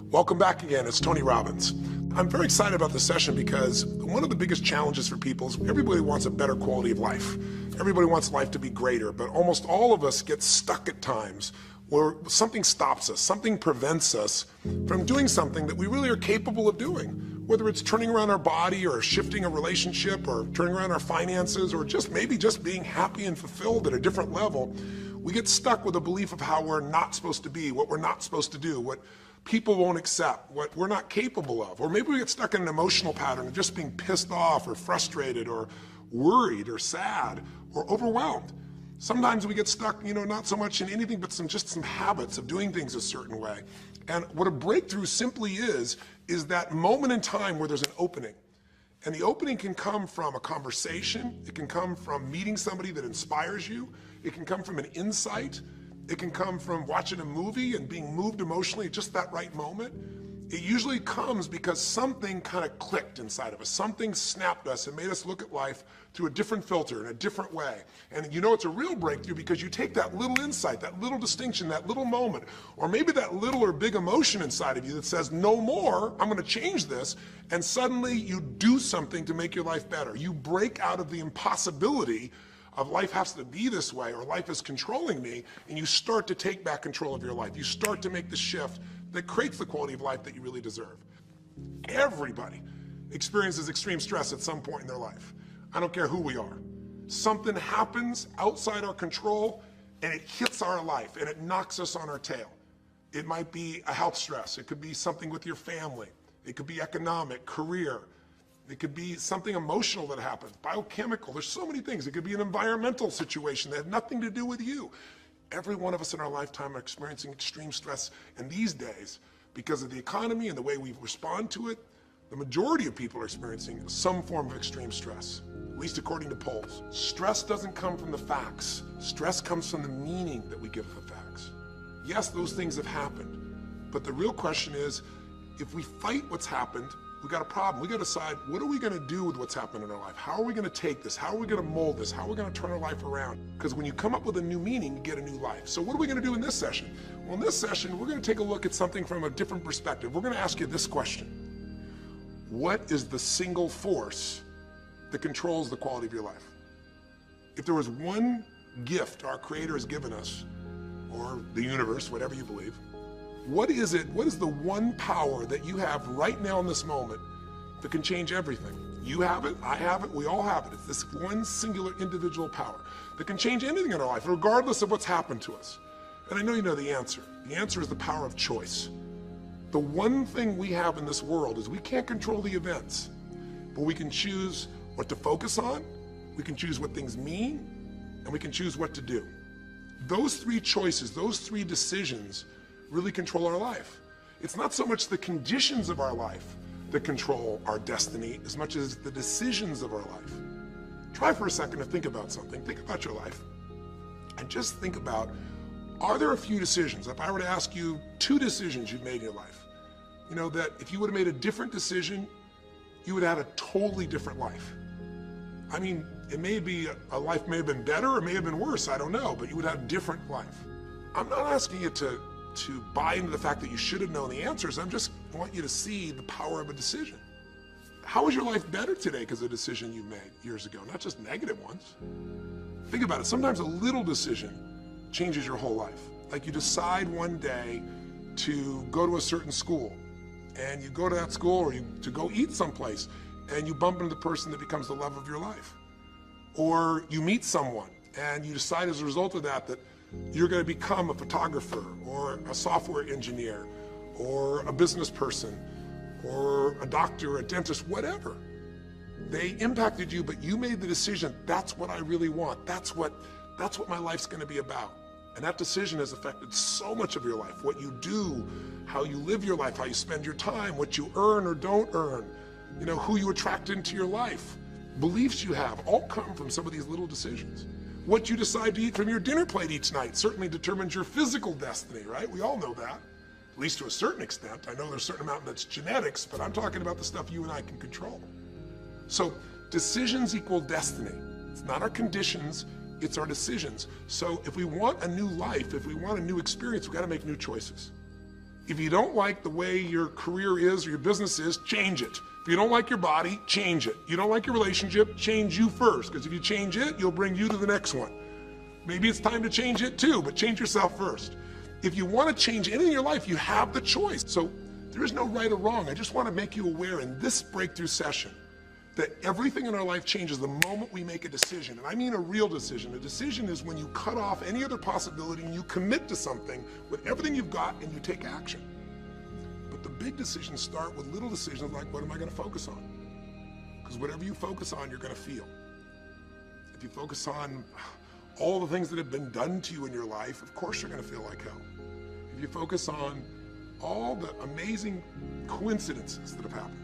Welcome back again. It's Tony Robbins. I'm very excited about this session because one of the biggest challenges for people is everybody wants a better quality of life. Everybody wants life to be greater, but almost all of us get stuck at times where something stops us, something prevents us from doing something that we really are capable of doing. Whether it's turning around our body or shifting a relationship or turning around our finances or maybe just being happy and fulfilled at a different level, we get stuck with a belief of how we're not supposed to be, what we're not supposed to do, what people won't accept, what we're not capable of. Or maybe we get stuck in an emotional pattern of just being pissed off or frustrated or worried or sad or overwhelmed. Sometimes we get stuck, not so much in anything but some habits of doing things a certain way. And what a breakthrough simply is that moment in time where there's an opening. And the opening can come from a conversation, it can come from meeting somebody that inspires you, it can come from an insight, it can come from watching a movie and being moved emotionally at just that right moment. It usually comes because something kind of clicked inside of us. Something snapped us and made us look at life through a different filter in a different way. And it's a real breakthrough because you take that little insight, that little distinction, that little moment, or maybe that little or big emotion inside of you that says, no more, I'm going to change this. And suddenly you do something to make your life better. You break out of the impossibility of life has to be this way or life is controlling me, and you start to take back control of your life. You start to make the shift that creates the quality of life that you really deserve. Everybody experiences extreme stress at some point in their life. I don't care who we are. Something happens outside our control and it hits our life and it knocks us on our tail. It might be a health stress. It could be something with your family. It could be economic, career. It could be something emotional that happens, biochemical. There's so many things. It could be an environmental situation that had nothing to do with you. Every one of us in our lifetime are experiencing extreme stress. And these days, because of the economy and the way we respond to it, the majority of people are experiencing some form of extreme stress, at least according to polls. Stress doesn't come from the facts. Stress comes from the meaning that we give the facts. Yes, those things have happened. But the real question is, if we fight what's happened, we got a problem. We got to decide, what are we going to do with what's happened in our life? How are we going to take this? How are we going to mold this? How are we going to turn our life around? Because when you come up with a new meaning, you get a new life. So what are we going to do in this session? Well, in this session, we're going to take a look at something from a different perspective. We're going to ask you this question. What is the single force that controls the quality of your life? If there was one gift our Creator has given us, or the universe, whatever you believe, what is it? What is the one power that you have right now in this moment that can change everything? You have it, I have it, we all have it. It's this one singular individual power that can change anything in our life, regardless of what's happened to us. And I know you know the answer. The answer is the power of choice. The one thing we have in this world is we can't control the events, but we can choose what to focus on, we can choose what things mean, and we can choose what to do. Those three choices, those three decisions really control our life. It's not so much the conditions of our life that control our destiny as much as the decisions of our life. Try for a second to think about something. Think about your life. And just think about, are there a few decisions? If I were to ask you 2 decisions you've made in your life, that if you would have made a different decision, you would have had a totally different life. I mean, it may be, a life may have been better or may have been worse, I don't know, but you would have a different life. I'm not asking you to buy into the fact that you should have known the answers. I just want you to see the power of a decision. How is your life better today because of a decision you made years ago, not just negative ones? Think about it. Sometimes a little decision changes your whole life. Like you decide one day to go to a certain school, and you go to that school, or to go eat someplace, and you bump into the person that becomes the love of your life. Or you meet someone, and you decide as a result of that you're going to become a photographer or a software engineer or a business person or a doctor, a dentist, whatever. They impacted you, but you made the decision, that's what I really want. That's what my life's going to be about. And that decision has affected so much of your life. What you do, how you live your life, how you spend your time, what you earn or don't earn, who you attract into your life. Beliefs you have all come from some of these little decisions. What you decide to eat from your dinner plate each night certainly determines your physical destiny, right? We all know that, at least to a certain extent. I know there's a certain amount that's genetics, but I'm talking about the stuff you and I can control. So decisions equal destiny. It's not our conditions, It's our decisions. So if we want a new life, if we want a new experience, we've got to make new choices. If you don't like the way your career is or your business is, change it. If you don't like your body, change it. You don't like your relationship, change you first, because if you change it, you'll bring you to the next one. Maybe it's time to change it too, but change yourself first. If you want to change anything in your life, you have the choice. So there is no right or wrong. I just want to make you aware in this breakthrough session that everything in our life changes the moment we make a decision. And I mean a real decision. A decision is when you cut off any other possibility and you commit to something with everything you've got and you take action. But the big decisions start with little decisions like, what am I going to focus on? Because whatever you focus on, you're going to feel. If you focus on all the things that have been done to you in your life, of course you're going to feel like hell. If you focus on all the amazing coincidences that have happened,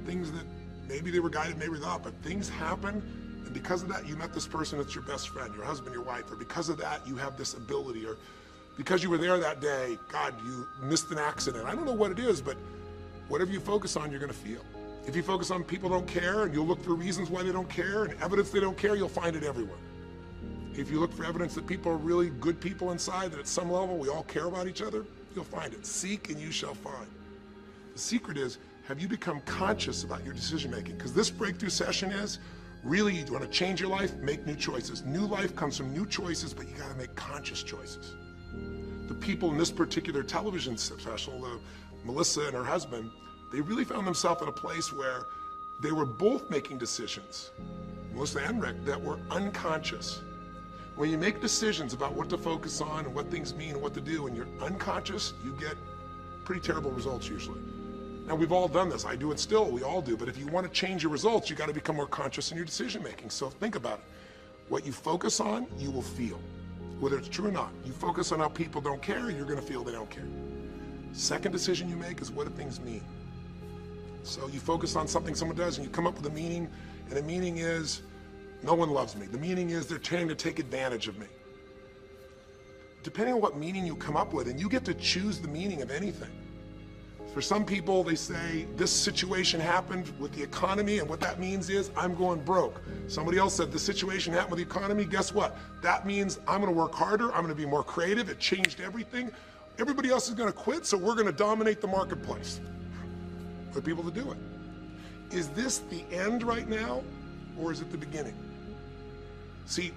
things that maybe they were guided, maybe not, but things happen, and because of that, you met this person that's your best friend, your husband, your wife, or because of that, you have this ability, or because you were there that day, God, you missed an accident. I don't know what it is, but whatever you focus on, you're going to feel. If you focus on people don't care, and you'll look for reasons why they don't care, and evidence they don't care, you'll find it everywhere. If you look for evidence that people are really good people inside, that at some level we all care about each other, you'll find it. Seek and you shall find. The secret is, have you become conscious about your decision making? Because this breakthrough session is, really, you want to change your life, make new choices. New life comes from new choices, but you got to make conscious choices. The people in this particular television special, Melissa and her husband, they really found themselves in a place where they were both making decisions, Melissa and Rick, that were unconscious. When you make decisions about what to focus on and what things mean and what to do, and you're unconscious, you get pretty terrible results usually. Now, we've all done this. I do it still. We all do. But if you want to change your results, you got to become more conscious in your decision making. So think about it. What you focus on, you will feel, whether it's true or not. You focus on how people don't care, you're going to feel they don't care. Second decision you make is, what do things mean? So you focus on something someone does, and you come up with a meaning, and the meaning is, no one loves me. The meaning is, they're trying to take advantage of me. Depending on what meaning you come up with, and you get to choose the meaning of anything. For some people, they say, this situation happened with the economy, and what that means is, I'm going broke. Somebody else said, the situation happened with the economy, guess what? That means I'm gonna work harder, I'm gonna be more creative, it changed everything. Everybody else is gonna quit, so we're gonna dominate the marketplace. For people to do it. Is this the end right now, or is it the beginning? See,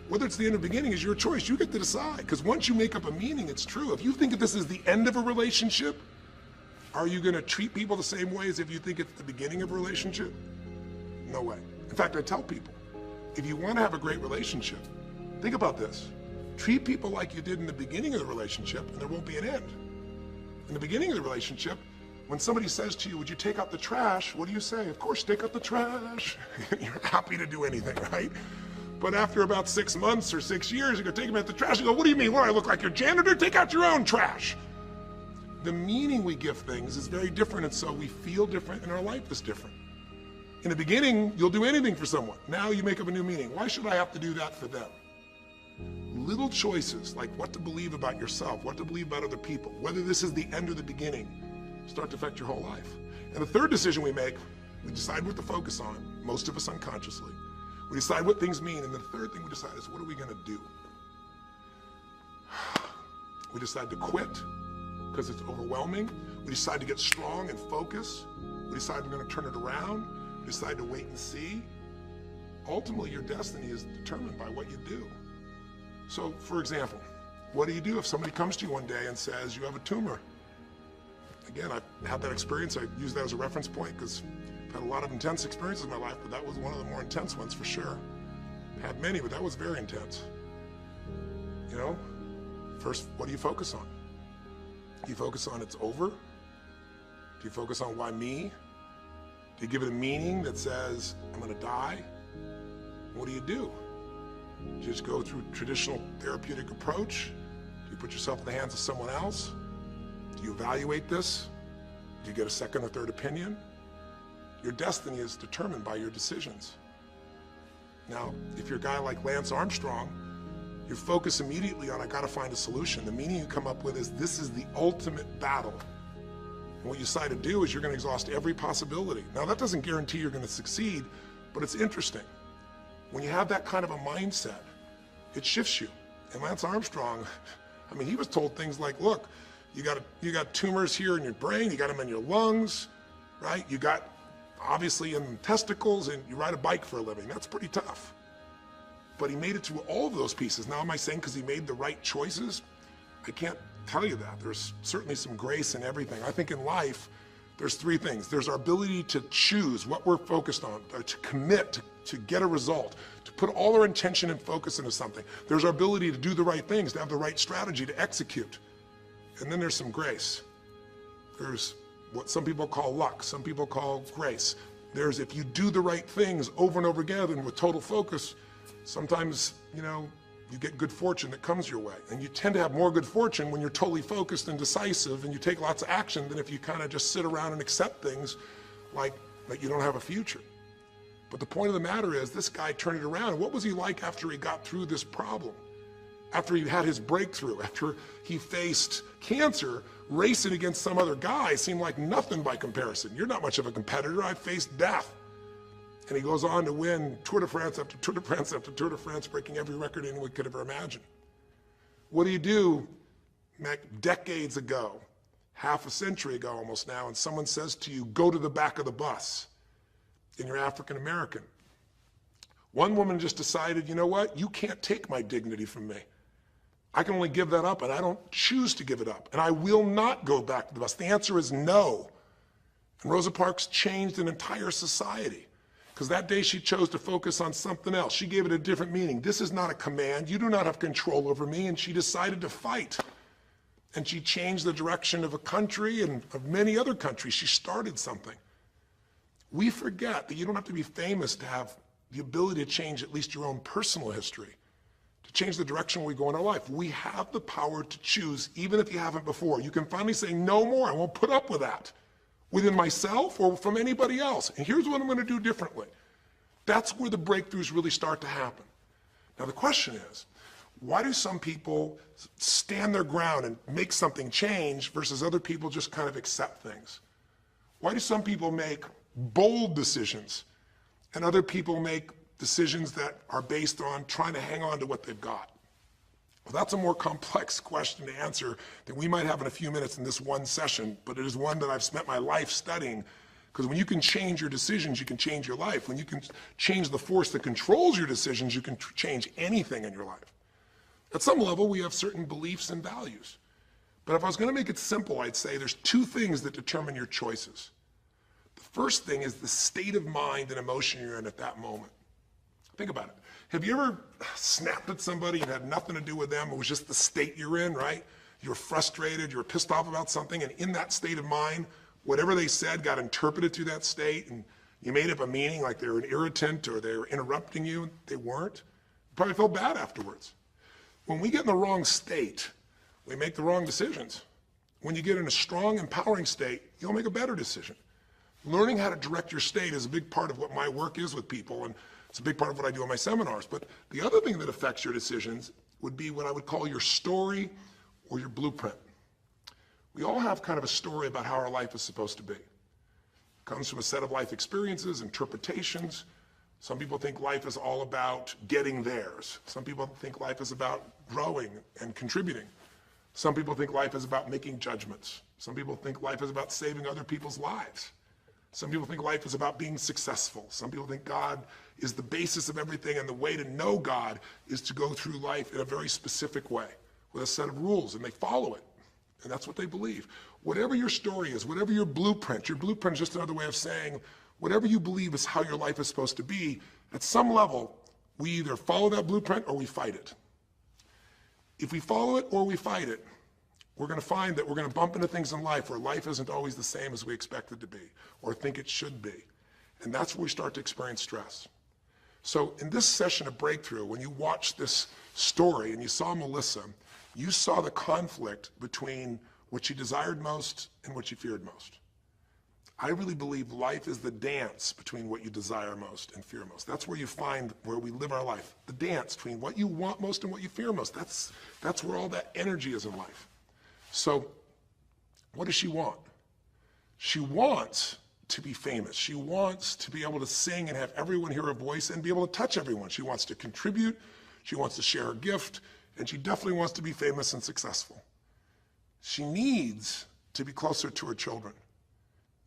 whether it's the end or beginning is your choice. You get to decide, because once you make up a meaning, it's true. If you think that this is the end of a relationship, are you going to treat people the same way as if you think it's the beginning of a relationship? No way. In fact, I tell people, if you want to have a great relationship, think about this. Treat people like you did in the beginning of the relationship, and there won't be an end. In the beginning of the relationship, when somebody says to you, would you take out the trash? What do you say? Of course, take out the trash. You're happy to do anything, right? But after about 6 months or 6 years, you go take them out the trash. You go, what do you mean? What, I look like your janitor? Take out your own trash. The meaning we give things is very different, and so we feel different, and our life is different. In the beginning, you'll do anything for someone. Now you make up a new meaning. Why should I have to do that for them? Little choices, like what to believe about yourself, what to believe about other people, whether this is the end or the beginning, start to affect your whole life. And the third decision we make, we decide what to focus on, most of us unconsciously. We decide what things mean, and the third thing we decide is, what are we going to do? We decide to quit because it's overwhelming. We decide to get strong and focus. We decide we're going to turn it around. We decide to wait and see. Ultimately, your destiny is determined by what you do. So, for example, what do you do if somebody comes to you one day and says, you have a tumor? Again, I've had that experience. I use that as a reference point because I've had a lot of intense experiences in my life, but that was one of the more intense ones for sure. I've had many, but that was very intense. You know, first, what do you focus on? Do you focus on it's over? Do you focus on why me? Do you give it a meaning that says, I'm gonna die? What do? Do you just go through traditional therapeutic approach? Do you put yourself in the hands of someone else? Do you evaluate this? Do you get a second or third opinion? Your destiny is determined by your decisions. Now, if you're a guy like Lance Armstrong, you focus immediately on, I gotta find a solution. The meaning you come up with is, this is the ultimate battle. And what you decide to do is you're gonna exhaust every possibility. Now, that doesn't guarantee you're gonna succeed, but it's interesting. When you have that kind of a mindset, it shifts you. And Lance Armstrong, I mean, he was told things like, look, you got tumors here in your brain, you got them in your lungs, right? You got obviously in testicles, and you ride a bike for a living. That's pretty tough. But he made it through all of those pieces. Now, am I saying because he made the right choices? I can't tell you that. There's certainly some grace in everything. I think in life, there's three things. There's our ability to choose what we're focused on, to commit, to get a result, to put all our intention and focus into something. There's our ability to do the right things, to have the right strategy, to execute. And then there's some grace. There's what some people call luck, some people call grace. There's if you do the right things over and over again and with total focus, sometimes, you get good fortune that comes your way. And you tend to have more good fortune when you're totally focused and decisive and you take lots of action than if you kind of just sit around and accept things like that you don't have a future. But the point of the matter is this guy turned it around. What was he like after he got through this problem? After he had his breakthrough, after he faced cancer, racing against some other guy seemed like nothing by comparison. You're not much of a competitor. I faced death. And he goes on to win Tour de France after Tour de France after Tour de France, breaking every record anyone could ever imagine. What do you do decades ago, half a century ago almost now, and someone says to you, go to the back of the bus, and you're African American? One woman just decided, you know what? You can't take my dignity from me. I can only give that up, and I don't choose to give it up. And I will not go back to the bus. The answer is no. And Rosa Parks changed an entire society. Because that day she chose to focus on something else. She gave it a different meaning. This is not a command. You do not have control over me. And she decided to fight. And she changed the direction of a country and of many other countries. She started something. We forget that you don't have to be famous to have the ability to change at least your own personal history, to change the direction we go in our life. We have the power to choose, even if you haven't before. You can finally say, no more, I won't put up with that, within myself or from anybody else. And here's what I'm going to do differently. That's where the breakthroughs really start to happen. Now the question is, why do some people stand their ground and make something change versus other people just kind of accept things? Why do some people make bold decisions and other people make decisions that are based on trying to hang on to what they've got? Well, that's a more complex question to answer than we might have in a few minutes in this one session, but it is one that I've spent my life studying, because when you can change your decisions, you can change your life. When you can change the force that controls your decisions, you can change anything in your life. At some level, we have certain beliefs and values. But if I was going to make it simple, I'd say there's two things that determine your choices. The first thing is the state of mind and emotion you're in at that moment. Think about it. Have you ever snapped at somebody and had nothing to do with them? It was just the state you're in, right? You were frustrated, you were pissed off about something, and in that state of mind, whatever they said got interpreted through that state, and you made up a meaning like they were an irritant or they were interrupting you. They weren't. You probably felt bad afterwards. When we get in the wrong state, we make the wrong decisions. When you get in a strong, empowering state, you'll make a better decision. Learning how to direct your state is a big part of what my work is with people, and it's a big part of what I do in my seminars. But the other thing that affects your decisions would be what I would call your story or your blueprint. We all have kind of a story about how our life is supposed to be. It comes from a set of life experiences, interpretations. Some people think life is all about getting theirs. Some people think life is about growing and contributing. Some people think life is about making judgments. Some people think life is about saving other people's lives. Some people think life is about being successful. Some people think God is the basis of everything, and the way to know God is to go through life in a very specific way with a set of rules, and they follow it. And that's what they believe. Whatever your story is, whatever your blueprint is just another way of saying whatever you believe is how your life is supposed to be, at some level, we either follow that blueprint or we fight it. If we follow it or we fight it, we're going to find that we're going to bump into things in life where life isn't always the same as we expect it to be or think it should be. And that's where we start to experience stress. So in this session of Breakthrough, when you watch this story and you saw Melissa, you saw the conflict between what she desired most and what she feared most. I really believe life is the dance between what you desire most and fear most. That's where you find where we live our life. The dance between what you want most and what you fear most. That's where all that energy is in life. So what does she want? She wants to be famous. She wants to be able to sing and have everyone hear her voice and be able to touch everyone. She wants to contribute. She wants to share her gift, and she definitely wants to be famous and successful. She needs to be closer to her children.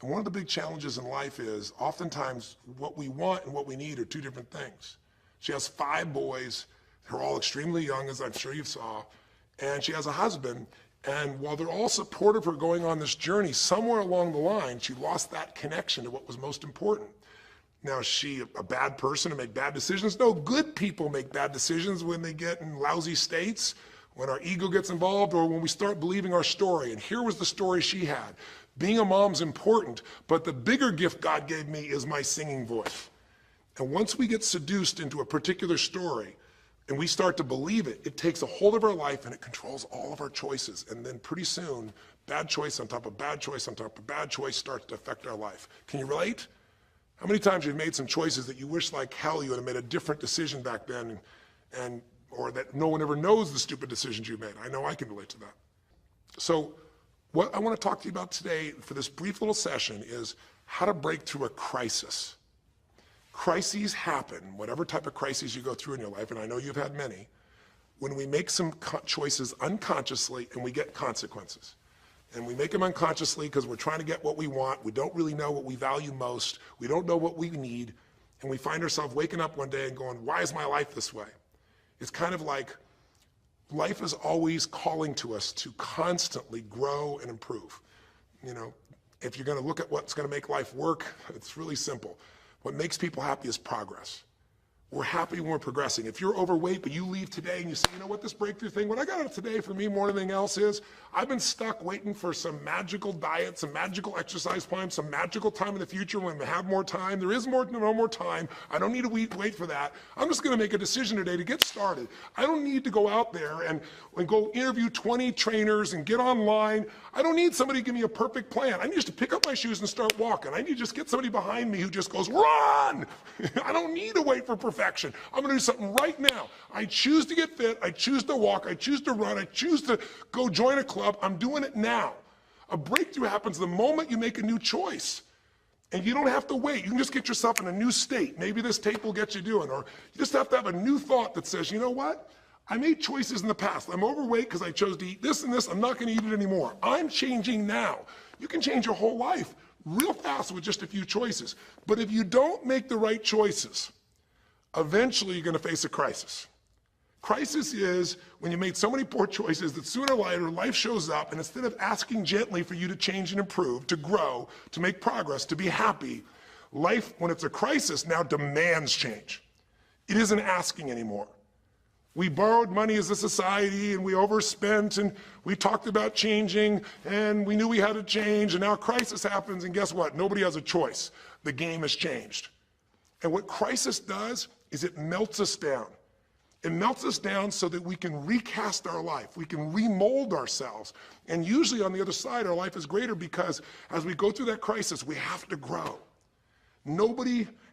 And one of the big challenges in life is oftentimes what we want and what we need are two different things. She has 5 boys. They're all extremely young, as I'm sure you saw. And she has a husband. And while they're all supportive of her going on this journey, somewhere along the line, she lost that connection to what was most important. Now, is she a bad person to make bad decisions? No, good people make bad decisions when they get in lousy states, when our ego gets involved, or when we start believing our story. And here was the story she had. Being a mom's important, but the bigger gift God gave me is my singing voice. And once we get seduced into a particular story and we start to believe it, it takes a hold of our life and it controls all of our choices. And then pretty soon, bad choice on top of bad choice on top of bad choice starts to affect our life. Can you relate? How many times you've made some choices that you wish like hell you would have made a different decision back then, or that no one ever knows the stupid decisions you made? I know I can relate to that. So what I want to talk to you about today for this brief little session is how to break through a crisis. Crises happen, whatever type of crises you go through in your life, and I know you've had many, when we make some choices unconsciously and we get consequences. And we make them unconsciously because we're trying to get what we want. We don't really know what we value most. We don't know what we need. And we find ourselves waking up one day and going, why is my life this way? It's kind of like life is always calling to us to constantly grow and improve. You know, if you're going to look at what's going to make life work, it's really simple. What makes people happy is progress. We're happy when we're progressing. If you're overweight, but you leave today and you say, you know what, this breakthrough thing, what I got out of today for me more than anything else is, I've been stuck waiting for some magical diet, some magical exercise plan, some magical time in the future when we have more time. There is no more time. I don't need to wait for that. I'm just going to make a decision today to get started. I don't need to go out there and go interview 20 trainers and get online. I don't need somebody to give me a perfect plan. I need just to pick up my shoes and start walking. I need to just get somebody behind me who just goes, run! I don't need to wait for perfection. I'm going to do something right now. I choose to get fit. I choose to walk. I choose to run. I choose to go join a club. I'm doing it now. A breakthrough happens the moment you make a new choice. And you don't have to wait. You can just get yourself in a new state. Maybe this tape will get you doing. Or you just have to have a new thought that says, you know what? I made choices in the past. I'm overweight because I chose to eat this and this. I'm not going to eat it anymore. I'm changing now. You can change your whole life real fast with just a few choices. But if you don't make the right choices, eventually you're going to face a crisis. Crisis is when you made so many poor choices that sooner or later life shows up, and instead of asking gently for you to change and improve, to grow, to make progress, to be happy, life, when it's a crisis, now demands change. It isn't asking anymore. We borrowed money as a society and we overspent and we talked about changing and we knew we had to change, and now a crisis happens and guess what? Nobody has a choice. The game has changed. And what crisis does is it melts us down. It melts us down so that we can recast our life. We can remold ourselves. And usually on the other side, our life is greater because as we go through that crisis, we have to grow.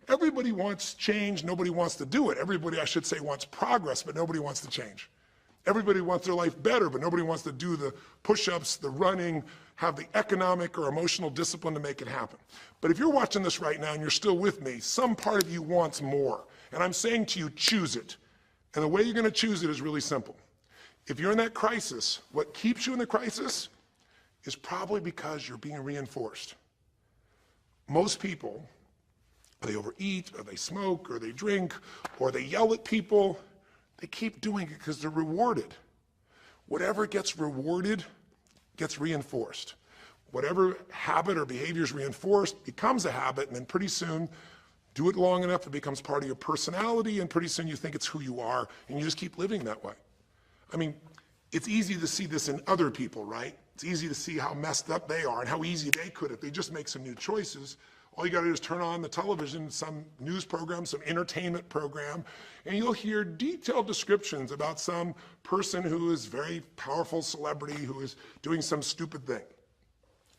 Everybody wants change, nobody wants to do it. Everybody, I should say, wants progress, but nobody wants to change. Everybody wants their life better, but nobody wants to do the push-ups, the running, have the economic or emotional discipline to make it happen. But if you're watching this right now and you're still with me, some part of you wants more. And I'm saying to you, choose it. And the way you're going to choose it is really simple. If you're in that crisis, what keeps you in the crisis is probably because you're being reinforced. Most people, they overeat, or they smoke, or they drink, or they yell at people. They keep doing it because they're rewarded. Whatever gets rewarded gets reinforced. Whatever habit or behavior is reinforced becomes a habit, and then pretty soon, do it long enough, it becomes part of your personality, and pretty soon you think it's who you are, and you just keep living that way. I mean, it's easy to see this in other people, right? It's easy to see how messed up they are and how easy they could if they just make some new choices. All you got to do is turn on the television, some news program, some entertainment program, and you'll hear detailed descriptions about some person who is very powerful celebrity who is doing some stupid thing.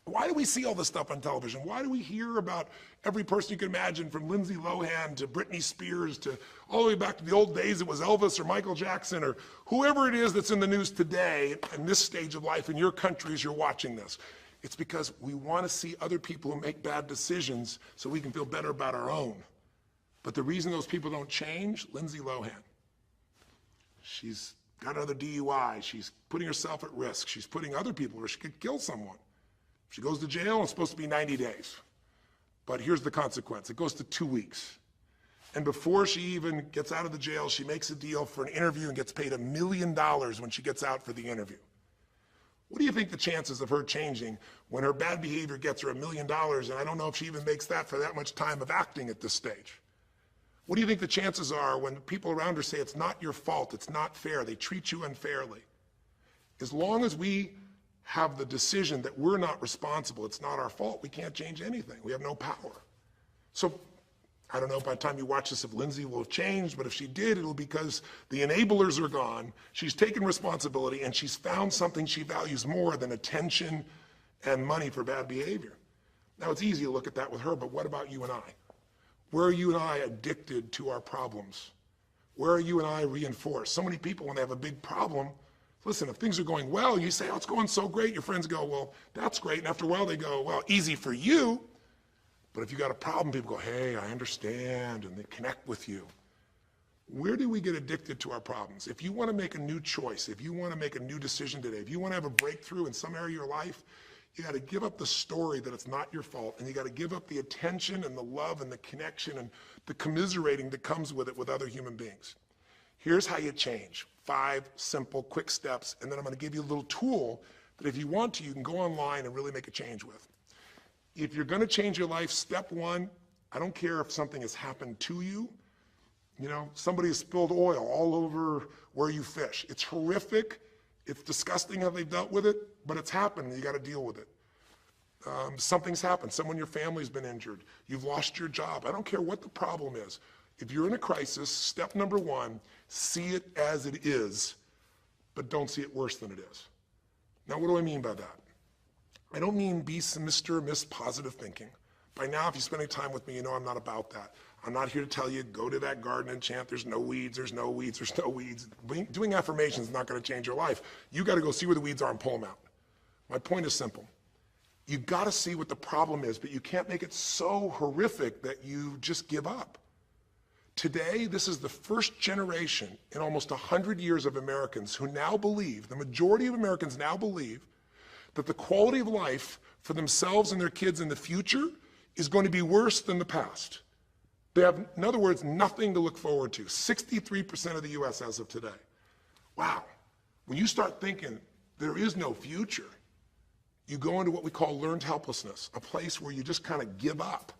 Why do we see all this stuff on television? Why do we hear about every person you can imagine, from Lindsay Lohan to Britney Spears to all the way back to the old days it was Elvis or Michael Jackson or whoever it is that's in the news today in this stage of life in your country as you're watching this? It's because we want to see other people who make bad decisions so we can feel better about our own. But the reason those people don't change, Lindsay Lohan. She's got another DUI. She's putting herself at risk. She's putting other people at risk. She could kill someone. She goes to jail, it's supposed to be 90 days. But here's the consequence. It goes to 2 weeks. And before she even gets out of the jail, she makes a deal for an interview and gets paid $1 million when she gets out for the interview. What do you think the chances of her changing when her bad behavior gets her $1 million, and I don't know if she even makes that for that much time of acting at this stage? What do you think the chances are when people around her say it's not your fault, it's not fair, they treat you unfairly? As long as we have the decision that we're not responsible, it's not our fault, we can't change anything. We have no power. So I don't know by the time you watch this if Lindsay will have changed, but if she did, it'll be because the enablers are gone, she's taken responsibility, and she's found something she values more than attention and money for bad behavior. Now, it's easy to look at that with her, but what about you and I? Where are you and I addicted to our problems? Where are you and I reinforced? So many people, when they have a big problem, listen, if things are going well, you say, oh, it's going so great. Your friends go, well, that's great. And after a while, they go, well, easy for you. But if you got a problem, people go, hey, I understand, and they connect with you. Where do we get addicted to our problems? If you want to make a new choice, if you want to make a new decision today, if you want to have a breakthrough in some area of your life, you got to give up the story that it's not your fault, and you got to give up the attention and the love and the connection and the commiserating that comes with it with other human beings. Here's how you change. 5 simple, quick steps, and then I'm going to give you a little tool that if you want to, you can go online and really make a change with. If you're going to change your life, step 1, I don't care if something has happened to you. You know, somebody has spilled oil all over where you fish. It's horrific. It's disgusting how they've dealt with it, but it's happened and you got to deal with it. Something's happened. Someone in your family's been injured. You've lost your job. I don't care what the problem is. If you're in a crisis, step number 1, see it as it is, but don't see it worse than it is. Now, what do I mean by that? I don't mean be Mr. or Miss Positive Thinking. By now, if you spend any time with me, you know I'm not about that. I'm not here to tell you, go to that garden and chant, there's no weeds, there's no weeds, there's no weeds. Doing affirmations is not going to change your life. You got to go see where the weeds are and pull them out. My point is simple. You got to see what the problem is, but you can't make it so horrific that you just give up. Today, this is the first generation in almost 100 years of Americans who now believe, the majority of Americans now believe, that the quality of life for themselves and their kids in the future is going to be worse than the past. They have, in other words, nothing to look forward to. 63% of the US as of today. Wow. When you start thinking there is no future, you go into what we call learned helplessness, a place where you just kind of give up.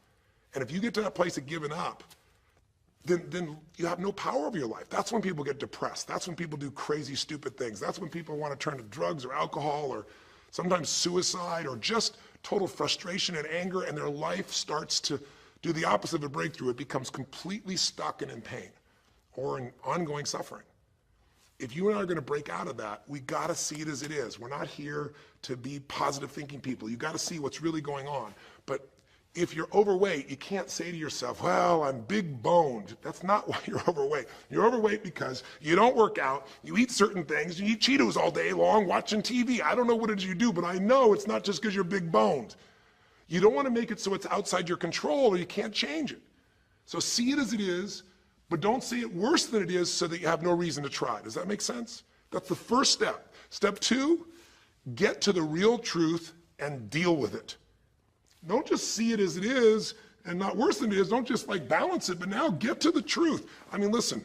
And if you get to that place of giving up, then you have no power over your life. That's when people get depressed. That's when people do crazy, stupid things. That's when people want to turn to drugs or alcohol or sometimes suicide or just total frustration and anger, and their life starts to do the opposite of a breakthrough. It becomes completely stuck and in pain or in ongoing suffering. If you and I are going to break out of that, we got to see it as it is. We're not here to be positive thinking people. You got to see what's really going on. But if you're overweight, you can't say to yourself, well, I'm big boned. That's not why you're overweight. You're overweight because you don't work out, you eat certain things, you eat Cheetos all day long, watching TV. I don't know what it is you do, but I know it's not just because you're big boned. You don't want to make it so it's outside your control or you can't change it. So see it as it is, but don't see it worse than it is so that you have no reason to try. Does that make sense? That's the first step. Step 2, get to the real truth and deal with it. Don't just see it as it is and not worse than it is. Don't just like balance it, but now get to the truth. I mean, listen,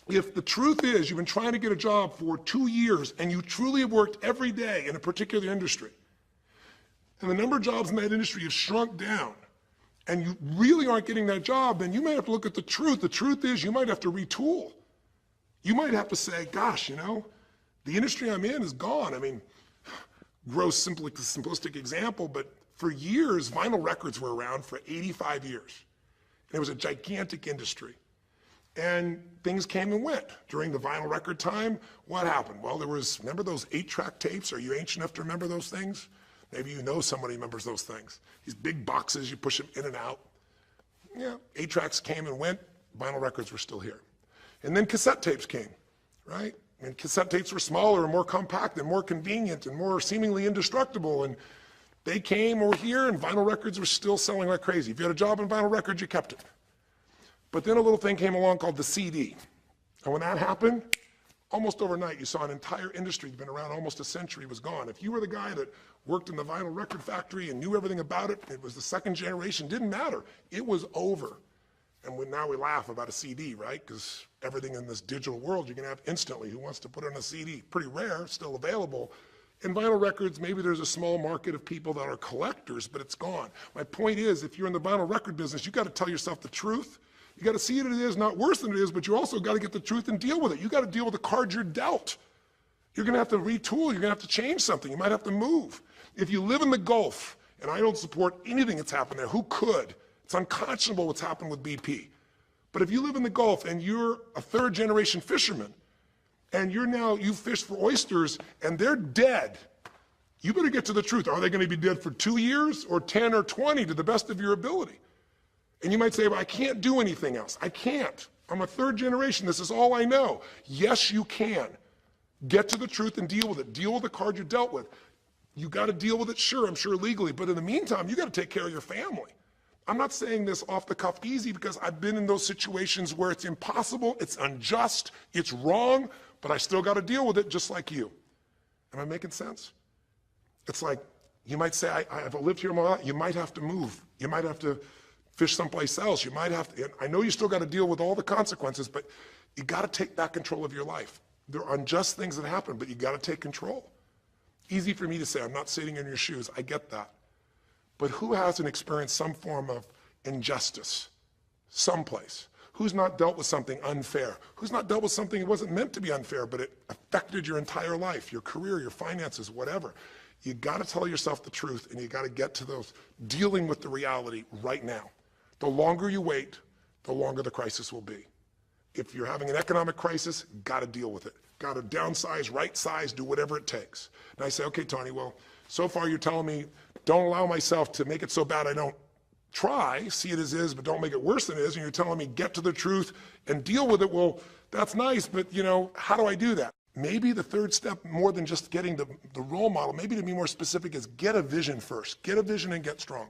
if the truth is you've been trying to get a job for 2 years and you truly have worked every day in a particular industry, and the number of jobs in that industry have shrunk down, and you really aren't getting that job, then you might have to look at the truth. The truth is you might have to retool. You might have to say, gosh, you know, the industry I'm in is gone. I mean, gross, simplistic example, but for years, vinyl records were around for 85 years. And it was a gigantic industry. And things came and went. During the vinyl record time, what happened? Well, remember those 8-track tapes? Are you ancient enough to remember those things? Maybe you know somebody remembers those things. These big boxes, you push them in and out. Yeah, 8-tracks came and went, vinyl records were still here. And then cassette tapes came, right? And cassette tapes were smaller and more compact and more convenient and more seemingly indestructible. And they came over here and vinyl records were still selling like crazy. If you had a job in vinyl records, you kept it. But then a little thing came along called the CD. And when that happened, almost overnight, you saw an entire industry that's been around almost a century was gone. If you were the guy that worked in the vinyl record factory and knew everything about it, it was the second generation, didn't matter. It was over. And now we laugh about a CD, right? Because everything in this digital world you can have instantly. Who wants to put it on a CD? Pretty rare, still available. In vinyl records, maybe there's a small market of people that are collectors, but it's gone. My point is, if you're in the vinyl record business, you got to tell yourself the truth. You got to see it as it is, not worse than it is, but you also got to get the truth and deal with it. You got to deal with the cards you're dealt. You're going to have to retool. You're going to have to change something. You might have to move. If you live in the Gulf, and I don't support anything that's happened there, who could? It's unconscionable what's happened with BP. But if you live in the Gulf and you're a third generation fisherman, and you fish for oysters and they're dead, you better get to the truth. Are they going to be dead for 2 years or 10 or 20 to the best of your ability? And you might say, well, I can't do anything else. I can't. I'm a third generation. This is all I know. Yes, you can. Get to the truth and deal with it. Deal with the card you're dealt with. You got to deal with it, sure, I'm sure legally, but in the meantime, you got to take care of your family. I'm not saying this off the cuff easy because I've been in those situations where it's impossible, it's unjust, it's wrong, but I still got to deal with it just like you. Am I making sense? It's like, you might say, I've lived here my life. You might have to move. You might have to fish someplace else. You might have to, I know you still got to deal with all the consequences, but you got to take back control of your life. There are unjust things that happen, but you got to take control. Easy for me to say, I'm not sitting in your shoes. I get that. But who hasn't experienced some form of injustice someplace? Who's not dealt with something unfair? Who's not dealt with something that wasn't meant to be unfair, but it affected your entire life, your career, your finances, whatever? You got to tell yourself the truth, and you got to get to those dealing with the reality right now. The longer you wait, the longer the crisis will be. If you're having an economic crisis, got to deal with it. Got to downsize, right size, do whatever it takes. And I say, okay, Tony, well, so far you're telling me don't allow myself to make it so bad I don't try, see it as is, but don't make it worse than it is. And you're telling me get to the truth and deal with it. Well, that's nice, but how do I do that? Maybe the third step, more than just getting the role model, maybe to be more specific, is get a vision first. Get a vision and get strong.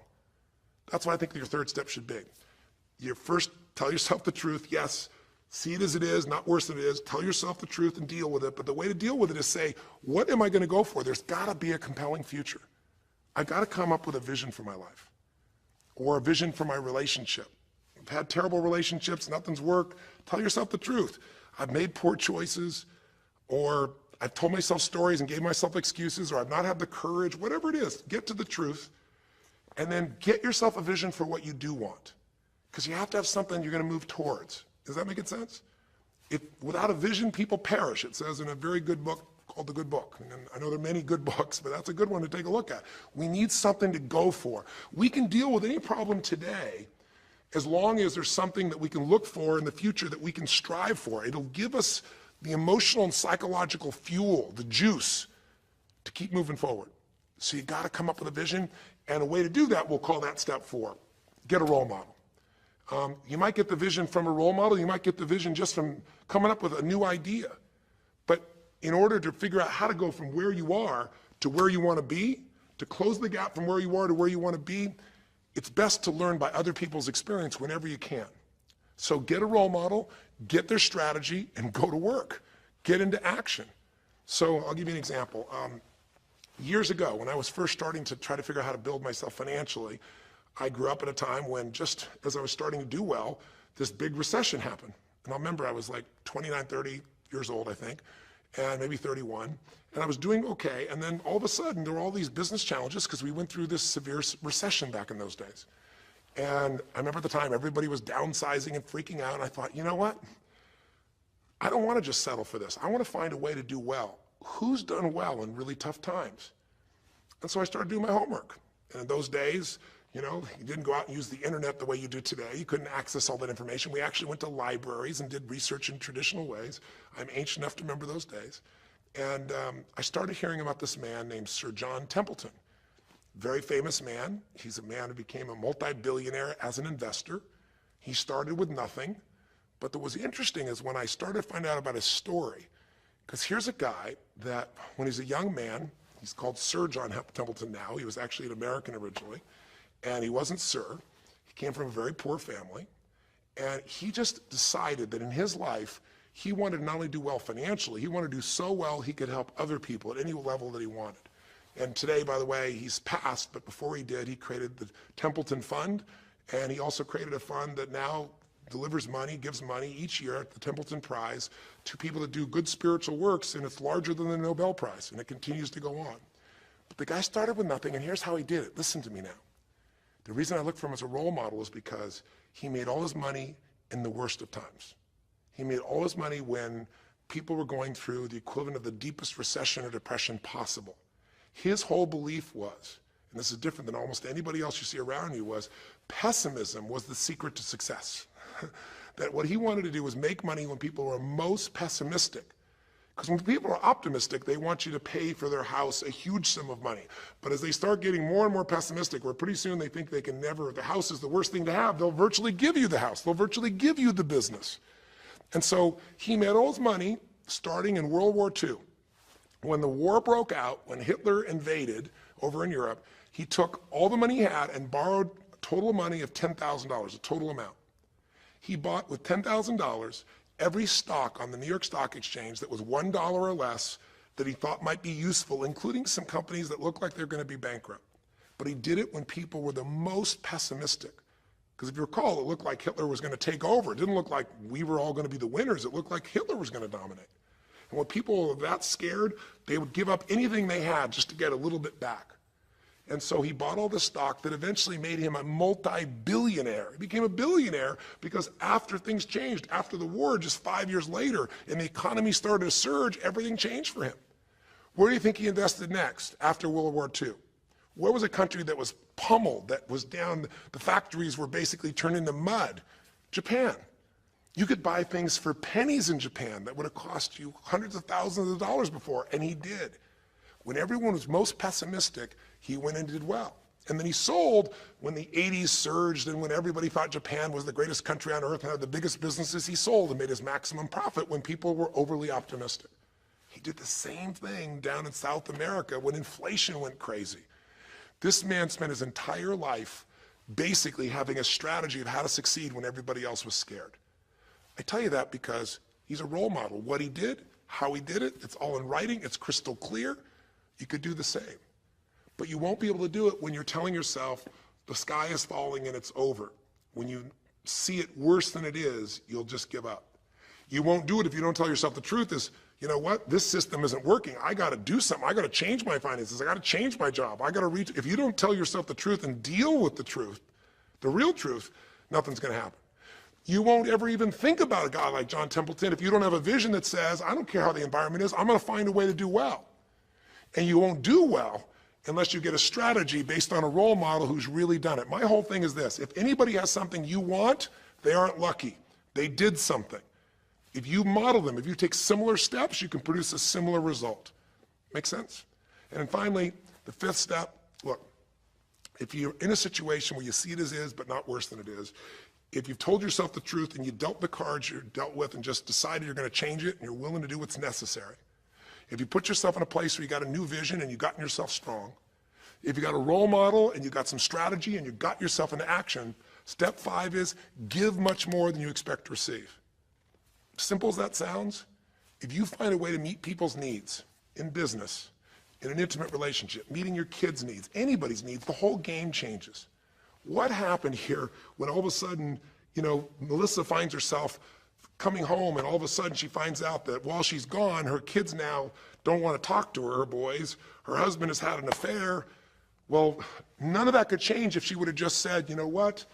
That's what I think your third step should be. You first tell yourself the truth. Yes, see it as it is, not worse than it is. Tell yourself the truth and deal with it. But the way to deal with it is say, what am I going to go for? There's got to be a compelling future. I've got to come up with a vision for my life or a vision for my relationship. I've had terrible relationships, nothing's worked. Tell yourself the truth. I've made poor choices, or I've told myself stories and gave myself excuses, or I've not had the courage, whatever it is. Get to the truth, and then get yourself a vision for what you do want. Because you have to have something you're going to move towards. Does that make sense? Without a vision, people perish. It says in a very good book called The Good Book. And I know there are many good books, but that's a good one to take a look at. We need something to go for. We can deal with any problem today as long as there's something that we can look for in the future that we can strive for. It'll give us the emotional and psychological fuel, the juice, to keep moving forward. So you got to come up with a vision, and a way to do that, we'll call that step 4. Get a role model. You might get the vision from a role model. You might get the vision just from coming up with a new idea. But in order to figure out how to go from where you are to where you want to be, to close the gap from where you are to where you want to be, it's best to learn by other people's experience whenever you can. So get a role model, get their strategy, and go to work. Get into action. So I'll give you an example. Years ago, when I was first starting to try to figure out how to build myself financially, I grew up at a time when, just as I was starting to do well, this big recession happened. And I remember I was like 29, 30 years old, I think, and maybe 31. And I was doing okay. And then all of a sudden, there were all these business challenges because we went through this severe recession back in those days. And I remember at the time, everybody was downsizing and freaking out. And I thought, you know what? I don't want to just settle for this. I want to find a way to do well. Who's done well in really tough times? And so I started doing my homework. And in those days, you didn't go out and use the internet the way you do today. You couldn't access all that information. We actually went to libraries and did research in traditional ways. I'm ancient enough to remember those days. And I started hearing about this man named Sir John Templeton. Very famous man. He's a man who became a multi-billionaire as an investor. He started with nothing. But what was interesting is when I started to find out about his story, because here's a guy that when he's a young man, he's called Sir John Templeton now. He was actually an American originally. And he wasn't Sir. He came from a very poor family. And he just decided that in his life, He wanted to not only do well financially, he wanted to do so well he could help other people at any level that he wanted. And today, by the way, he's passed, but before he did, he created the Templeton Fund, and he also created a fund that now delivers money, gives money each year at the Templeton Prize to people that do good spiritual works, and it's larger than the Nobel Prize, and it continues to go on. But the guy started with nothing, and here's how he did it. Listen to me now. The reason I look for him as a role model is because he made all his money in the worst of times. He made all his money when people were going through the equivalent of the deepest recession or depression possible. His whole belief was, and this is different than almost anybody else you see around you, was pessimism was the secret to success. That what he wanted to do was make money when people were most pessimistic. Because when people are optimistic, they want you to pay for their house a huge sum of money. But as they start getting more and more pessimistic, where pretty soon they think they can never, the house is the worst thing to have, they'll virtually give you the house. They'll virtually give you the business. And so he made all his money starting in World War II. When the war broke out, when Hitler invaded over in Europe, he took all the money he had and borrowed a total money of $10,000, a total amount. He bought with $10,000 every stock on the New York Stock Exchange that was $1 or less that he thought might be useful, including some companies that looked like they're going to be bankrupt. But he did it when people were the most pessimistic. Because if you recall, it looked like Hitler was going to take over. It didn't look like we were all going to be the winners. It looked like Hitler was going to dominate. And when people were that scared, they would give up anything they had just to get a little bit back. And so he bought all the stock that eventually made him a multi-billionaire. He became a billionaire because after things changed, after the war, just 5 years later, and the economy started to surge, everything changed for him. Where do you think he invested next after World War II? Where was a country that was pummeled, that was down, the factories were basically turned into mud? Japan. You could buy things for pennies in Japan that would have cost you hundreds of thousands of dollars before, and he did. When everyone was most pessimistic, he went and did well. And then he sold when the 80s surged and when everybody thought Japan was the greatest country on earth and had the biggest businesses, he sold and made his maximum profit when people were overly optimistic. He did the same thing down in South America when inflation went crazy. This man spent his entire life basically having a strategy of how to succeed when everybody else was scared. I tell you that because he's a role model. What he did, how he did it, it's all in writing, it's crystal clear. You could do the same. But you won't be able to do it when you're telling yourself the sky is falling and it's over. When you see it worse than it is, you'll just give up. You won't do it if you don't tell yourself the truth is, you know what, this system isn't working. I got to do something. I got to change my finances. I got to change my job. I got to reach. If you don't tell yourself the truth and deal with the truth, the real truth, nothing's going to happen. You won't ever even think about a guy like John Templeton if you don't have a vision that says, I don't care how the environment is, I'm going to find a way to do well. And you won't do well unless you get a strategy based on a role model who's really done it. My whole thing is this: if anybody has something you want, they aren't lucky. They did something. If you model them, if you take similar steps, you can produce a similar result. Make sense? And then finally, the fifth step, look, if you're in a situation where you see it as is, but not worse than it is, if you've told yourself the truth and you dealt the cards you're dealt with and just decided you're going to change it and you're willing to do what's necessary, if you put yourself in a place where you got a new vision and you gotten yourself strong, if you got a role model and you got some strategy and you got yourself into action, step 5 is give much more than you expect to receive. Simple as that sounds, if you find a way to meet people's needs in business, in an intimate relationship, meeting your kids' needs, anybody's needs, the whole game changes. What happened here when all of a sudden, you know, Melissa finds herself coming home and all of a sudden she finds out that while she's gone, her kids now don't want to talk to her, her boys, her husband has had an affair. Well, none of that could change if she would have just said, you know what,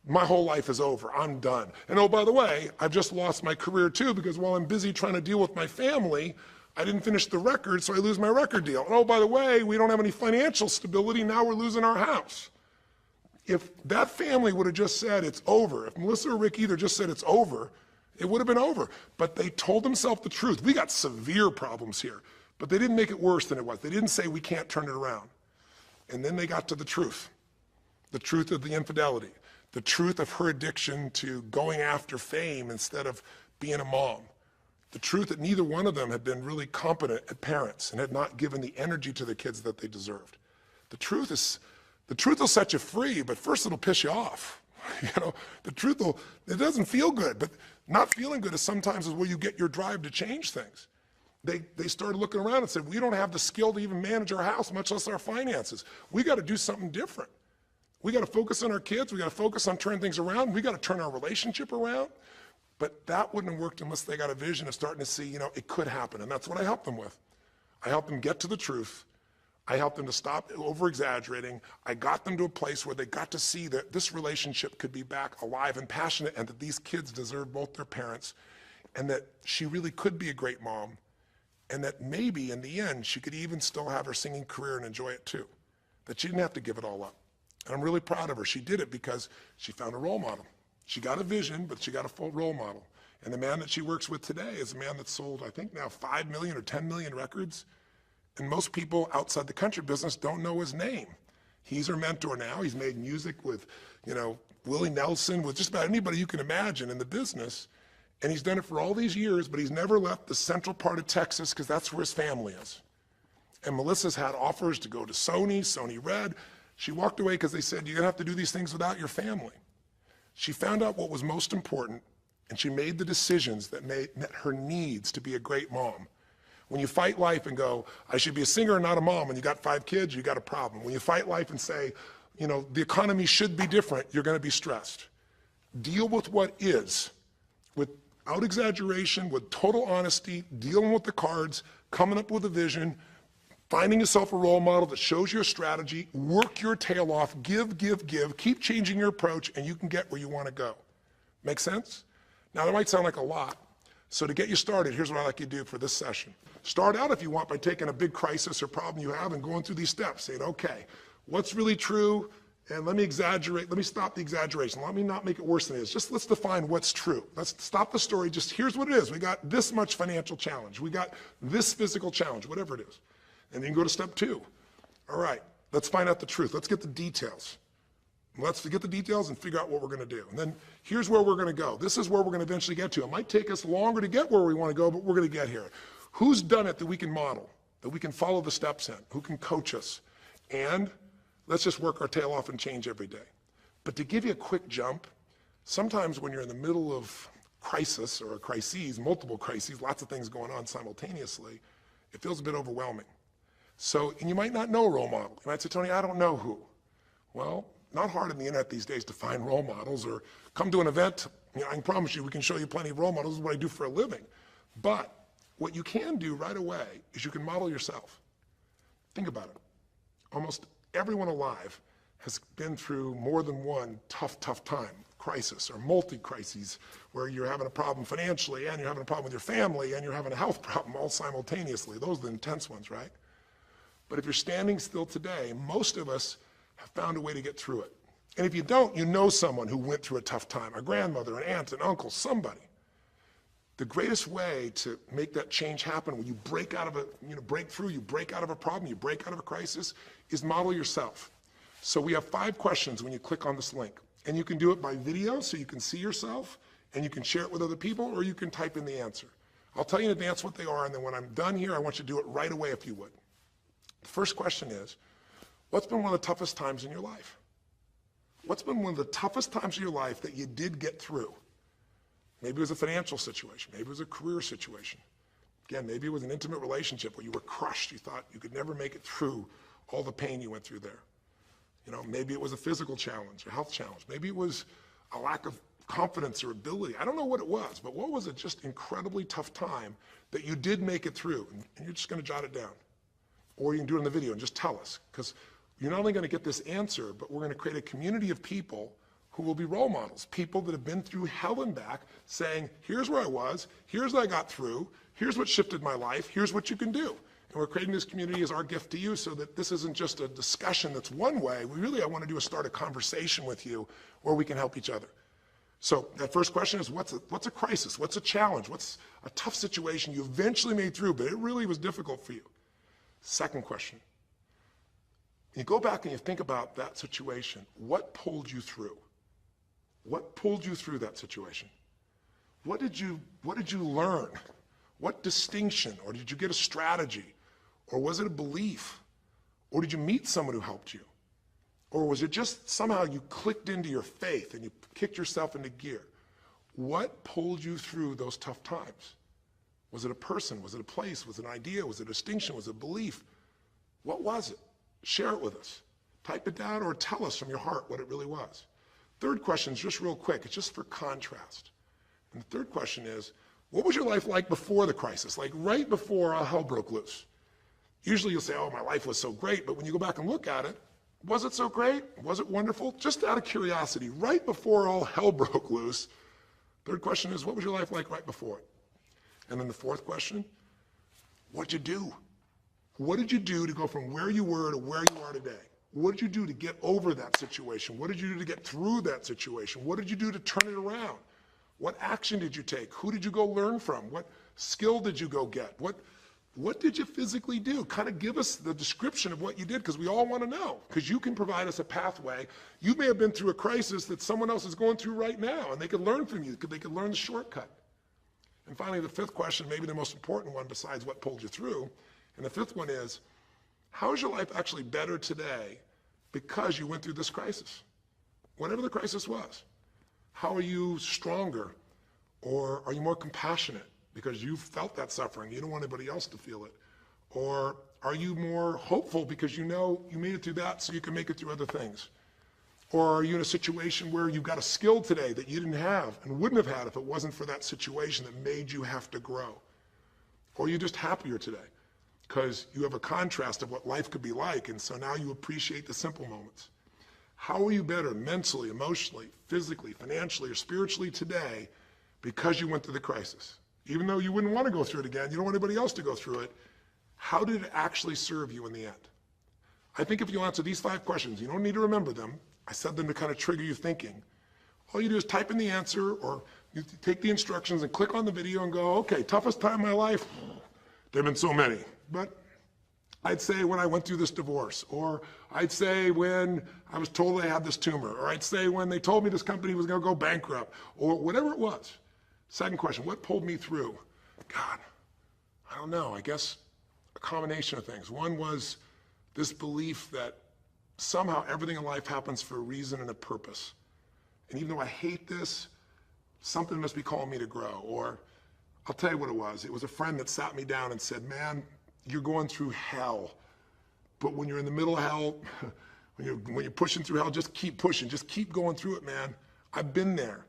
my whole life is over, I'm done. And oh, by the way, I've just lost my career too because while I'm busy trying to deal with my family, I didn't finish the record, so I lose my record deal. And oh, by the way, we don't have any financial stability, now we're losing our house. If that family would have just said it's over, if Melissa or Rick either just said it's over, it would have been over. But they told themselves the truth. We got severe problems here, but they didn't make it worse than it was. They didn't say we can't turn it around. And then they got to the truth of the infidelity, the truth of her addiction to going after fame instead of being a mom, the truth that neither one of them had been really competent at parents and had not given the energy to the kids that they deserved. The truth will set you free, but first it'll piss you off. You know, it doesn't feel good, but Not feeling good is sometimes where you get your drive to change things. They started looking around and said, we don't have the skill to even manage our house, much less our finances. We got to do something different. We got to focus on our kids. We got to focus on turning things around. We got to turn our relationship around. But that wouldn't have worked unless they got a vision of starting to see, it could happen. And that's what I helped them with. I helped them get to the truth. I helped them to stop over-exaggerating. I got them to a place where they got to see that this relationship could be back alive and passionate, and that these kids deserve both their parents, and that she really could be a great mom, and that maybe in the end she could even still have her singing career and enjoy it too, that she didn't have to give it all up. And I'm really proud of her. She did it because she found a role model. She got a vision, but she got a full role model. And the man that she works with today is a man that's sold, I think now 5 million or 10 million records. And most people outside the country business don't know his name. He's her mentor now. He's made music with, Willie Nelson, with just about anybody you can imagine in the business. And he's done it for all these years, but he's never left the central part of Texas because that's where his family is. And Melissa's had offers to go to Sony Red. She walked away because they said, you're gonna have to do these things without your family. She found out what was most important, and she made the decisions that met her needs to be a great mom. When you fight life and go, I should be a singer and not a mom, and you got 5 kids, you got a problem. When you fight life and say, the economy should be different, you're gonna be stressed. Deal with what is, without exaggeration, with total honesty, dealing with the cards, coming up with a vision, finding yourself a role model that shows your strategy, work your tail off, give, keep changing your approach, and you can get where you wanna go. Make sense? Now, that might sound like a lot. So to get you started, here's what I'd like you to do for this session. Start out, if you want, by taking a big crisis or problem you have and going through these steps, saying, okay, what's really true? And let me stop the exaggeration. Let me not make it worse than it is. Just let's define what's true. Let's stop the story. Just here's what it is. We got this much financial challenge. We got this physical challenge, whatever it is. And then you go to step 2. All right, let's find out the truth. Let's get the details. Let's get the details and figure out what we're gonna do. And then here's where we're gonna go. This is where we're gonna eventually get to. It might take us longer to get where we wanna go, but we're gonna get here. Who's done it that we can model, that we can follow the steps in? Who can coach us? And let's just work our tail off and change every day. But to give you a quick jump, sometimes when you're in the middle of crisis or crises, multiple crises, lots of things going on simultaneously, it feels a bit overwhelming. So, and you might not know a role model. You might say, Tony, I don't know who. Well, not hard on the internet these days to find role models, or come to an event. I can promise you we can show you plenty of role models. This is what I do for a living. But what you can do right away is you can model yourself. Think about it. Almost everyone alive has been through more than one tough time, crisis or multi-crises, where you're having a problem financially and you're having a problem with your family and you're having a health problem all simultaneously. Those are the intense ones, right? But if you're standing still today, most of us have found a way to get through it. And if you don't, you know someone who went through a tough time, a grandmother, an aunt, an uncle, somebody. The greatest way to make that change happen, when you break out of break through, you break out of a problem, you break out of a crisis, is model yourself. So we have 5 questions when you click on this link. And you can do it by video, so you can see yourself, and you can share it with other people, or you can type in the answer. I'll tell you in advance what they are, and then when I'm done here, I want you to do it right away if you would. The first question is, what's been one of the toughest times in your life? What's been one of the toughest times of your life that you did get through? Maybe it was a financial situation. Maybe it was a career situation. Again, maybe it was an intimate relationship where you were crushed. You thought you could never make it through all the pain you went through there. Maybe it was a physical challenge, a health challenge. Maybe it was a lack of confidence or ability. I don't know what it was, but what was a just incredibly tough time that you did make it through? And you're just gonna jot it down. Or you can do it in the video and just tell us, because you're not only gonna get this answer, but we're gonna create a community of people who will be role models, people that have been through hell and back, saying, here's where I was, here's what I got through, here's what shifted my life, here's what you can do. And we're creating this community as our gift to you, so that this isn't just a discussion that's one way. I want to do is start a conversation with you where we can help each other. So that first question is, what's a crisis? What's a challenge? What's a tough situation you eventually made through, but it really was difficult for you? Second question, you go back and you think about that situation. What pulled you through? What pulled you through that situation? What did you learn? What distinction? Or did you get a strategy? Or was it a belief? Or did you meet someone who helped you? Or was it just somehow you clicked into your faith and you kicked yourself into gear? What pulled you through those tough times? Was it a person? Was it a place? Was it an idea? Was it a distinction? Was it a belief? What was it? Share it with us. Type it down or tell us from your heart what it really was. Third question is just real quick. It's just for contrast. And the third question is, what was your life like before the crisis? Like right before all hell broke loose? Usually you'll say, oh, my life was so great. But when you go back and look at it, was it so great? Was it wonderful? Just out of curiosity, right before all hell broke loose, third question is, what was your life like right before it? And then the fourth question, what'd you do? What did you do to go from where you were to where you are today? What did you do to get over that situation? What did you do to get through that situation? What did you do to turn it around? What action did you take? Who did you go learn from? What skill did you go get? What did you physically do? Kind of give us the description of what you did, because we all want to know, because you can provide us a pathway. You may have been through a crisis that someone else is going through right now, and they could learn from you. They could learn the shortcut. And finally, the fifth question, maybe the most important one besides what pulled you through, and the fifth one is, how is your life actually better today because you went through this crisis? Whatever the crisis was. How are you stronger? Or are you more compassionate because you felt that suffering? You don't want anybody else to feel it. Or are you more hopeful because you know you made it through that so you can make it through other things? Or are you in a situation where you've got a skill today that you didn't have and wouldn't have had if it wasn't for that situation that made you have to grow? Or are you just happier today because you have a contrast of what life could be like, and so now you appreciate the simple moments? How are you better mentally, emotionally, physically, financially, or spiritually today because you went through the crisis? Even though you wouldn't want to go through it again, you don't want anybody else to go through it, how did it actually serve you in the end? I think if you answer these 5 questions, you don't need to remember them. I said them to kind of trigger you thinking. All you do is type in the answer, or you take the instructions and click on the video and go, okay, toughest time in my life? There have been so many, but I'd say when I went through this divorce, or I'd say when I was told I had this tumor, or I'd say when they told me this company was going to go bankrupt, or whatever it was. Second question, what pulled me through? God, I don't know. I guess a combination of things. One was this belief that somehow everything in life happens for a reason and a purpose. And even though I hate this, something must be calling me to grow. Or I'll tell you what it was. It was a friend that sat me down and said, man, you're going through hell. But when you're in the middle of hell, when you're pushing through hell, just keep pushing. Just keep going through it, man. I've been there.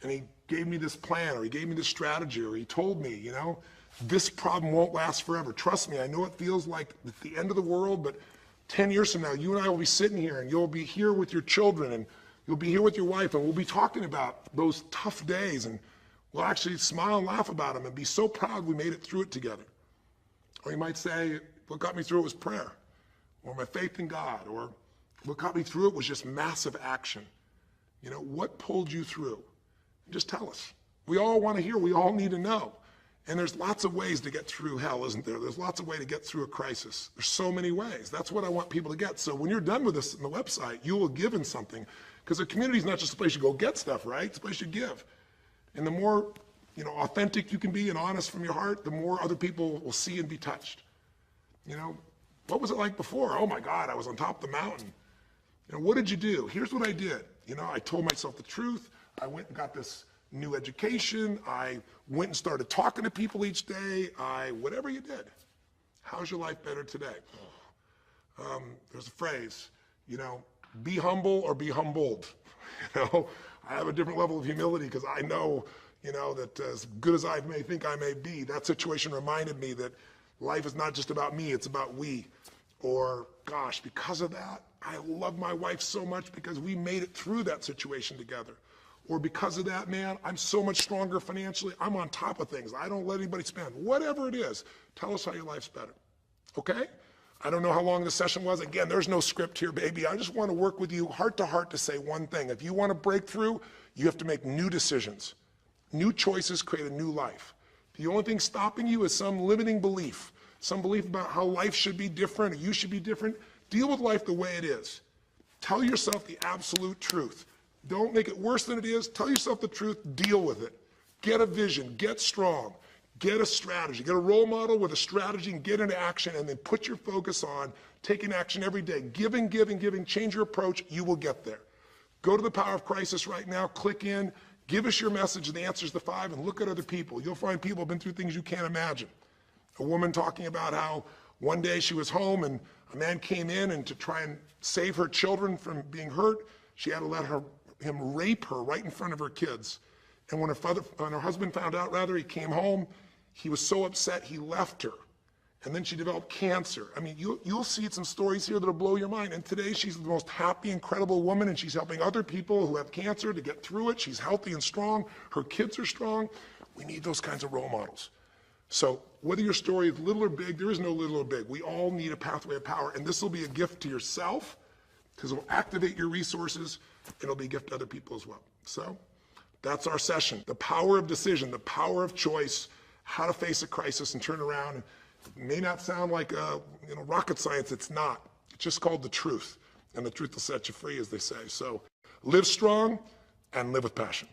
And he gave me this plan, or he gave me this strategy, or he told me, you know, this problem won't last forever. Trust me, I know it feels like it's the end of the world, but 10 years from now, you and I will be sitting here, and you'll be here with your children, and you'll be here with your wife, and we'll be talking about those tough days, and we'll actually smile and laugh about them and be so proud we made it through it together. Or you might say, what got me through it was prayer, or my faith in God, or what got me through it was just massive action. You know, what pulled you through? Just tell us. We all want to hear, we all need to know. And there's lots of ways to get through hell, isn't there? There's lots of ways to get through a crisis. There's so many ways. That's what I want people to get. So when you're done with this on the website, you will give in something, because a community is not just a place you go get stuff, right? It's a place you give. And the more, you know, authentic you can be and honest from your heart, the more other people will see and be touched. You know, what was it like before? Oh my God, I was on top of the mountain. You know, what did you do? Here's what I did. You know, I told myself the truth. I went and got this new education. I went and started talking to people each day. Whatever you did. How's your life better today? There's a phrase, you know, be humble or be humbled. You know, I have a different level of humility because I know, you know, that as good as I may think I may be, that situation reminded me that life is not just about me, it's about we. Or, gosh, because of that, I love my wife so much because we made it through that situation together. Or because of that, man, I'm so much stronger financially. I'm on top of things. I don't let anybody spend. Whatever it is, tell us how your life's better. Okay? I don't know how long the session was. Again, there's no script here, baby. I just want to work with you heart to heart to say one thing. If you want to break through, you have to make new decisions. New choices create a new life. The only thing stopping you is some limiting belief, some belief about how life should be different or you should be different. Deal with life the way it is. Tell yourself the absolute truth. Don't make it worse than it is. Tell yourself the truth. Deal with it. Get a vision. Get strong. Get a strategy. Get a role model with a strategy and get into action, and then put your focus on taking action every day. Giving, giving, giving. Change your approach. You will get there. Go to the Power of Crisis right now. Click in. Give us your message and the answers to 5 and look at other people. You'll find people have been through things you can't imagine. A woman talking about how one day she was home and a man came in, and to try and save her children from being hurt, she had to let him rape her right in front of her kids. And when her husband found out, he came home, he was so upset he left her. And then she developed cancer. I mean, you'll see some stories here that'll blow your mind. And today she's the most happy, incredible woman, and she's helping other people who have cancer to get through it. She's healthy and strong. Her kids are strong. We need those kinds of role models. So whether your story is little or big, there is no little or big. We all need a pathway of power, and this will be a gift to yourself because it will activate your resources, and it'll be a gift to other people as well. So that's our session. The power of decision, the power of choice, how to face a crisis and turn around. It may not sound like rocket science. It's not. It's just called the truth. And the truth will set you free, as they say. So live strong and live with passion.